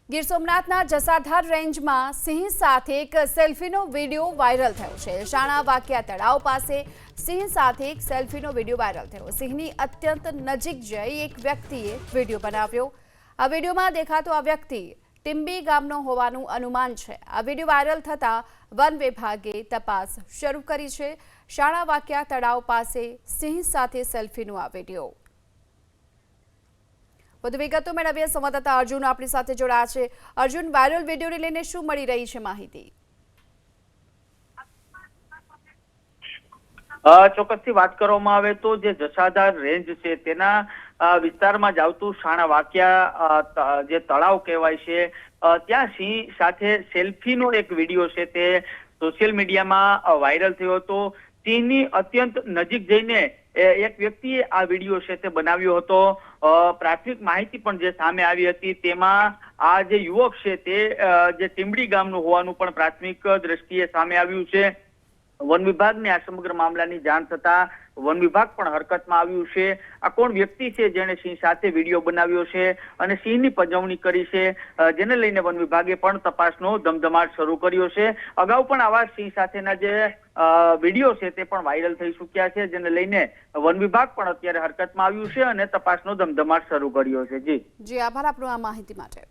ગીર સોમનાથના જસાધાર રેન્જમાં સિંહ સાથે એક સેલ્ફીનો વિડીયો વાયરલ થયો છે। શાણા વાકિયા તળાવ પાસે સિંહ સાથે એક સેલ્ફીનો વિડીયો વાયરલ થયો। સિંહની અત્યંત નજીક જઈ એક વ્યક્તિએ વિડીયો બનાવ્યો। આ વિડીયોમાં દેખાતો આ વ્યક્તિ ટીંબી ગામનો હોવાનું અનુમાન છે। આ વિડીયો વાયરલ થતા વન વિભાગે તપાસ શરૂ કરી છે। શાણા વાકિયા તળાવ પાસે સિંહ સાથે સેલ્ફીનો આ વિડીયો। વધુ વિગતો મેળવીએ સંવાદદાતા અર્જુન આપણી સાથે જોડાયા છે। અર્જુન, વાયરલ વિડીયોને લઈને શું મળી રહી છે માહિતી? ચોક્કસથી વાત કરવામાં આવે તો જે જસાધાર રેન્જ છે તેના વિસ્તારમાં જ આવતું શાણા વાકિયા જે તળાવ કહેવાય છે, ત્યાં સિંહ સાથે સેલ્ફીનો એક વિડીયો છે તે સોશિયલ મીડિયામાં વાયરલ થયો હતો। સિંહની અત્યંત નજીક જઈને એક વ્યક્તિએ આ વિડીયો છે તે બનાવ્યો હતો। પ્રાથમિક માહિતી પણ જે સામે આવી હતી તેમાં આ જે યુવક છે તે જે ટીંબડી ગામનું હોવાનું પણ પ્રાથમિક દ્રષ્ટિએ સામે આવ્યું છે। વન વિભાગને આ સમગ્ર મામલાની જાણ થતા વન વિભાગ પણ હરકતમાં આવ્યું છે। આ કોણ વ્યક્તિ છે જેણે સિંહ સાથે વિડીયો બનાવ્યો છે અને સિંહની પજવણી કરી છે, જેને લઈને વન વિભાગે પણ તપાસનો ધમધમાટ શરૂ કર્યો છે। અગાઉ પણ આવા સિંહ સાથેના જે વિડીયો છે તે પણ વાયરલ થઈ ચૂક્યા છે, જેને લઈને વન વિભાગ પણ અત્યારે હરકતમાં આવ્યું છે અને તપાસનો ધમધમાટ શરૂ કર્યો છે। જી આભાર આપનો આ માહિતી માટે।